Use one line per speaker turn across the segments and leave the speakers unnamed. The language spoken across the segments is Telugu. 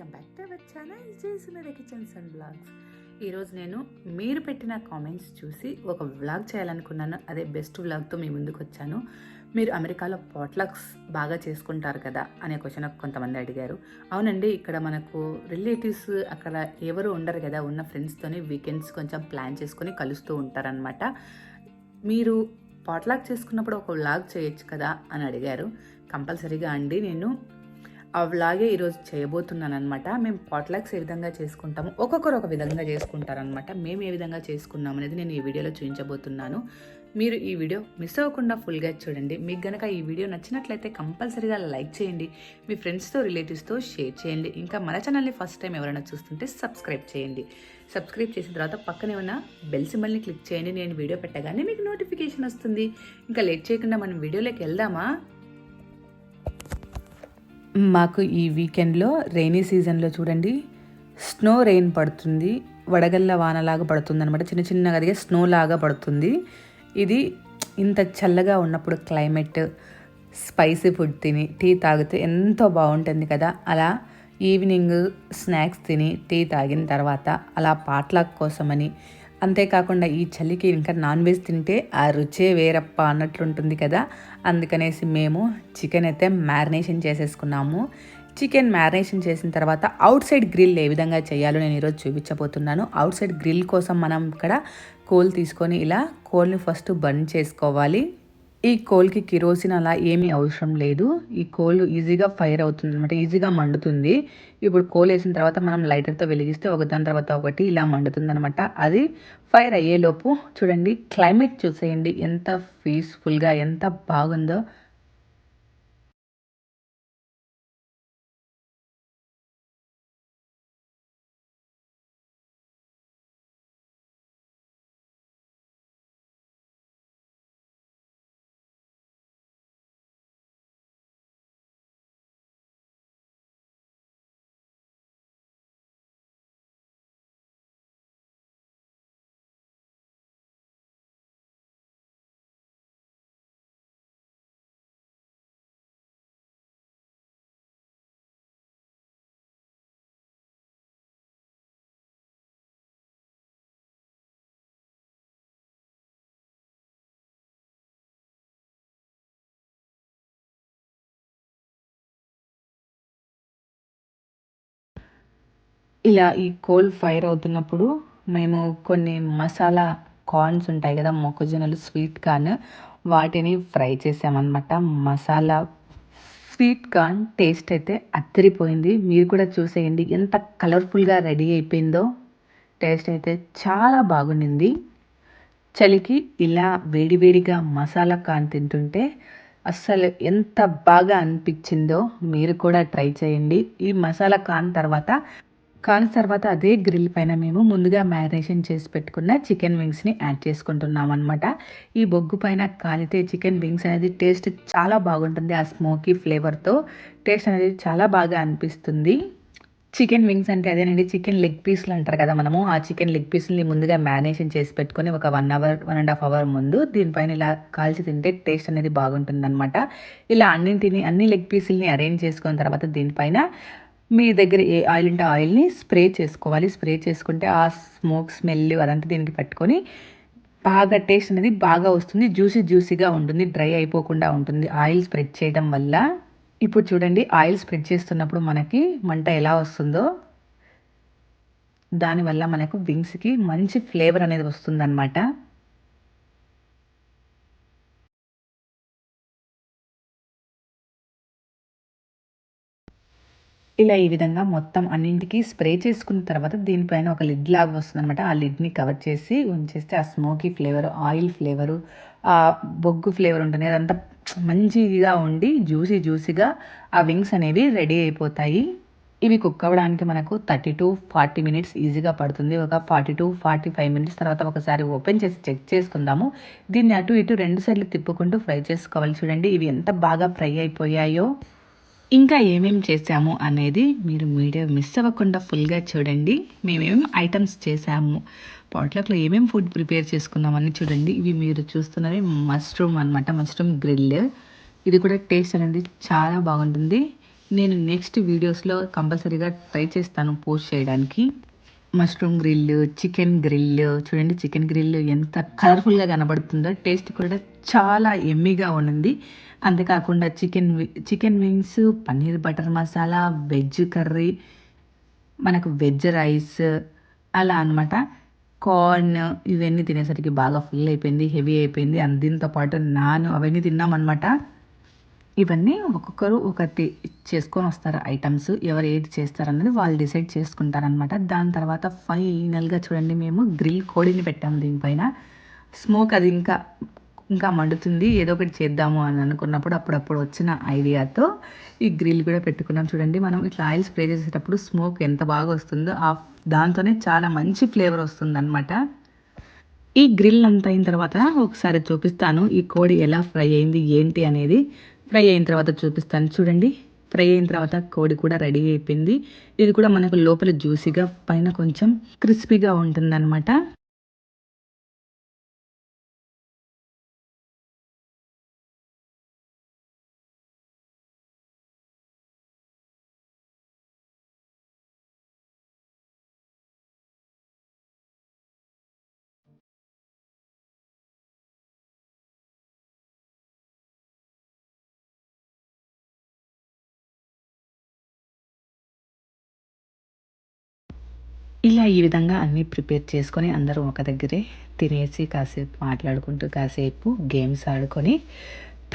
Welcome back to our channel Jayasunitha kitchens and blogs. ఈరోజు నేను మీరు పెట్టిన కామెంట్స్ చూసి ఒక వ్లాగ్ చేయాలనుకున్నాను. అదే బెస్ట్ వ్లాగ్తో మీ ముందుకు వచ్చాను. మీరు అమెరికాలో పాట్లక్స్ బాగా చేసుకుంటారు కదా అనే క్వశ్చన్ కొంతమంది అడిగారు. అవునండి, ఇక్కడ మనకు రిలేటివ్స్ అక్కడ ఎవరు ఉండరు కదా, ఉన్న ఫ్రెండ్స్తోని వీకెండ్స్ కొంచెం ప్లాన్ చేసుకొని కలుస్తూ ఉంటారనమాట. మీరు పాట్లాక్ చేసుకున్నప్పుడు ఒక వ్లాగ్ చేయొచ్చు కదా అని అడిగారు. కంపల్సరీగా అండి, నేను ఆ వ్లాగే ఈరోజు చేయబోతున్నాను అనమాట. మేము పాట్లాక్స్ ఏ విధంగా చేసుకుంటాము, ఒక్కొక్కరు ఒక విధంగా చేసుకుంటారనమాట. మేము ఏ విధంగా చేసుకున్నాం అనేది నేను ఈ వీడియోలో చూపించబోతున్నాను. మీరు ఈ వీడియో మిస్ అవ్వకుండా ఫుల్గా చూడండి. మీకు గనక ఈ వీడియో నచ్చినట్లయితే కంపల్సరీగా లైక్ చేయండి, మీ ఫ్రెండ్స్తో రిలేటివ్స్తో షేర్ చేయండి. ఇంకా మన ఛానల్ని ఫస్ట్ టైం ఎవరైనా చూస్తుంటే సబ్స్క్రైబ్ చేయండి. సబ్స్క్రైబ్ చేసిన తర్వాత పక్కనే ఉన్న బెల్ సింబల్ని క్లిక్ చేయండి. నేను వీడియో పెట్టగానే మీకు నోటిఫికేషన్ వస్తుంది. ఇంకా లేట్ చేయకుండా మనం వీడియోలోకి వెళ్దామా. మాకు ఈ వీకెండ్లో రైనీ సీజన్లో చూడండి స్నో రెయిన్ పడుతుంది, వడగళ్ళ వానలాగా పడుతుంది అనమాట. చిన్న చిన్నగా అదిగే స్నో లాగా పడుతుంది. ఇది ఇంత చల్లగా ఉన్నప్పుడు క్లైమేట్ స్పైసీ ఫుడ్ తిని టీ తాగితే ఎంతో బాగుంటుంది కదా. అలా ఈవినింగ్ స్నాక్స్ తిని టీ తాగిన తర్వాత అలా పాట్లాక్ కోసమని, అంతేకాకుండా ఈ చలికి ఇంకా నాన్ వెజ్ తింటే ఆ రుచే వేరప్ప అన్నట్లుంటుంది కదా. అందుకనేసి మేము చికెన్ అయితే మ్యారినేషన్ చేసేసుకున్నాము. చికెన్ మ్యారినేషన్ చేసిన తర్వాత అవుట్ సైడ్ గ్రిల్ ఏ విధంగా చేయాలో నేను ఈరోజు చూపించబోతున్నాను. అవుట్ సైడ్ గ్రిల్ కోసం మనం ఇక్కడ కోల్ తీసుకొని ఇలా కోల్ని ఫస్ట్ బర్న్ చేసుకోవాలి. ఈ కోల్కి కిరోసిన్ అలా ఏమీ అవసరం లేదు. ఈ కోల్ ఈజీగా ఫైర్ అవుతుంది అనమాట, ఈజీగా మండుతుంది. ఇప్పుడు కోల్ వేసిన తర్వాత మనం లైటర్తో వెలిగిస్తే ఒకదాని తర్వాత ఒకటి ఇలా మండుతుంది అనమాట. అది ఫైర్ అయ్యేలోపు చూడండి క్లైమేట్ చూసేయండి ఎంత పీస్ఫుల్గా ఎంత బాగుందో. ఇలా ఈ కోల్ ఫైర్ అవుతున్నప్పుడు మేము కొన్ని మసాలా కార్న్స్ ఉంటాయి కదా, మొక్కజొన్నలు, స్వీట్ కార్న్, వాటిని ఫ్రై చేసామన్నమాట. మసాలా స్వీట్ కార్న్ టేస్ట్ అయితే అద్దరిపోయింది. మీరు కూడా చూసేయండి ఎంత కలర్ఫుల్గా రెడీ అయిపోయిందో. టేస్ట్ అయితే చాలా బాగుండింది. చలికి ఇలా వేడివేడిగా మసాలా కార్న్ తింటుంటే అస్సలు ఎంత బాగా అనిపించిందో. మీరు కూడా ట్రై చేయండి. ఈ మసాలా తర్వాత అదే గ్రిల్ పైన మేము ముందుగా మ్యారినేషన్ చేసి పెట్టుకున్న చికెన్ వింగ్స్ని యాడ్ చేసుకుంటున్నాం అనమాట. ఈ బొగ్గు పైన కాలితే చికెన్ వింగ్స్ అనేది టేస్ట్ చాలా బాగుంటుంది. ఆ స్మోకీ ఫ్లేవర్తో టేస్ట్ అనేది చాలా బాగా అనిపిస్తుంది. చికెన్ వింగ్స్ అంటే అదేనండి, చికెన్ లెగ్ పీస్లు అంటారు కదా మనము. ఆ చికెన్ లెగ్ పీస్ని ముందుగా మ్యారినేషన్ చేసి పెట్టుకొని ఒక 1 అవర్ 1.5 అవర్ ముందు దీనిపైన ఇలా కాల్చి తింటే టేస్ట్ అనేది బాగుంటుంది అనమాట. ఇలా అన్ని లెగ్ పీసుల్ని అరేంజ్ చేసుకున్న తర్వాత దీనిపైన మీ దగ్గర ఏ ఆయిల్ ఉంటే ఆయిల్ని స్ప్రే చేసుకోవాలి. స్ప్రే చేసుకుంటే ఆ స్మోక్ స్మెల్ అదంతా దీనికి పట్టుకొని బాగా టేస్ట్ అనేది బాగా వస్తుంది. జ్యూసీగా ఉంటుంది, డ్రై అయిపోకుండా ఉంటుంది ఆయిల్ స్ప్రెడ్ చేయడం వల్ల. ఇప్పుడు చూడండి ఆయిల్ స్ప్రెడ్ చేస్తున్నప్పుడు మనకి మంట ఎలా వస్తుందో, దానివల్ల మనకు వింగ్స్కి మంచి ఫ్లేవర్ అనేది వస్తుందన్నమాట. ఇలా ఈ విధంగా మొత్తం అన్నింటికి స్ప్రే చేసుకున్న తర్వాత దీనిపైన ఒక లిడ్ లాగా వస్తుంది అనమాట. ఆ లిడ్ని కవర్ చేసి ఉంచేస్తే ఆ స్మోకీ ఫ్లేవరు, ఆయిల్ ఫ్లేవరు, ఆ బొగ్గు ఫ్లేవర్ ఉంటుంది అదంతా మంచిగా ఉండి జ్యూసీగా ఆ వింగ్స్ అనేవి రెడీ అయిపోతాయి. ఇవి కుక్ అవ్వడానికి మనకు 30 to 40 మినిట్స్ ఈజీగా పడుతుంది. ఒక 40 to 45 మినిట్స్ తర్వాత ఒకసారి ఓపెన్ చేసి చెక్ చేసుకుందాము. దీన్ని అటు ఇటు 2 సైడ్లు తిప్పుకుంటూ ఫ్రై చేసుకోవాలి. చూడండి ఇవి ఎంత బాగా ఫ్రై అయిపోయాయో. ఇంకా ఏమేమి చేసాము అనేది మీరు వీడియో మిస్ అవ్వకుండా ఫుల్గా చూడండి. మేమేమి ఐటమ్స్ చేసాము, పాట్లాక్లో ఏమేమి ఫుడ్ ప్రిపేర్ చేసుకున్నామని చూడండి. ఇవి మీరు చూస్తున్నవి మష్రూమ్ అనమాట, మష్రూమ్ గ్రిల్. ఇది కూడా టేస్ట్ అనేది చాలా బాగుంటుంది. నేను నెక్స్ట్ వీడియోస్లో కంపల్సరీగా ట్రై చేస్తాను పోస్ట్ చేయడానికి. మష్రూమ్ గ్రిల్, చికెన్ గ్రిల్ చూడండి. చికెన్ గ్రిల్ ఎంత కలర్ఫుల్గా కనబడుతుందో, టేస్ట్ కూడా చాలా ఎమ్మీగా ఉంది. అంతేకాకుండా chicken wings, paneer butter masala, veg curry, మనకు వెజ్ రైస్ అలా అనమాట. కార్న్ ఇవన్నీ తినేసరికి బాగా ఫుల్ అయిపోయింది, హెవీ అయిపోయింది. దీంతో పాటు నాన్ అవన్నీ తిన్నామన్నమాట. ఇవన్నీ ఒక్కొక్కరు ఒకటి చేసుకొని వస్తారు ఐటమ్స్. ఎవరు ఏది చేస్తారన్నది వాళ్ళు డిసైడ్ చేసుకుంటారనమాట. దాని తర్వాత ఫైనల్గా చూడండి, మేము గ్రిల్ కోడిని పెట్టాము దీనిపైన. స్మోక్ అది ఇంకా ఇంకా మండుతుంది. ఏదో ఒకటి చేద్దాము అని అనుకున్నప్పుడు అప్పుడప్పుడు వచ్చిన ఐడియాతో ఈ గ్రిల్ కూడా పెట్టుకున్నాం. చూడండి, మనం ఇట్లా ఆయిల్ స్ప్రే చేసేటప్పుడు స్మోక్ ఎంత బాగా వస్తుందో, దాంతోనే చాలా మంచి ఫ్లేవర్ వస్తుంది అనమాట. ఈ గ్రిల్ అంతా అయిన తర్వాత ఒకసారి చూపిస్తాను ఈ కోడి ఎలా ఫ్రై అయింది ఏంటి అనేది. ఫ్రై అయిన తర్వాత చూపిస్తాను. చూడండి, ఫ్రై అయిన తర్వాత కోడి కూడా రెడీ అయిపోయింది. ఇది కూడా మనకు లోపల జ్యూసీగా, పైన కొంచెం క్రిస్పీగా ఉంటుందన్నమాట. ఇలా ఈ విధంగా అన్నీ ప్రిపేర్ చేసుకొని అందరూ ఒక దగ్గరే తినేసి కాసేపు మాట్లాడుకుంటూ, కాసేపు గేమ్స్ ఆడుకొని,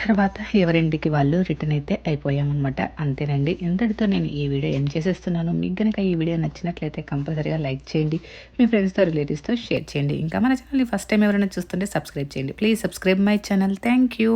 తర్వాత ఎవరింటికి వాళ్ళు రిటర్న్ అయితే అయిపోయామన్నమాట. అంతేనండి. ఇంతటితో నేను ఈ వీడియో ఎండ్ చేసేస్తున్నాను. మీకు కనుక ఈ వీడియో నచ్చినట్లయితే కంపల్సరీగా లైక్ చేయండి, మీ ఫ్రెండ్స్తో, రిలేటివ్స్తో షేర్ చేయండి. ఇంకా మన ఛానల్ని ఫస్ట్ టైం ఎవరైనా చూస్తుంటే సబ్స్క్రైబ్ చేయండి. Please subscribe my channel. Thank you.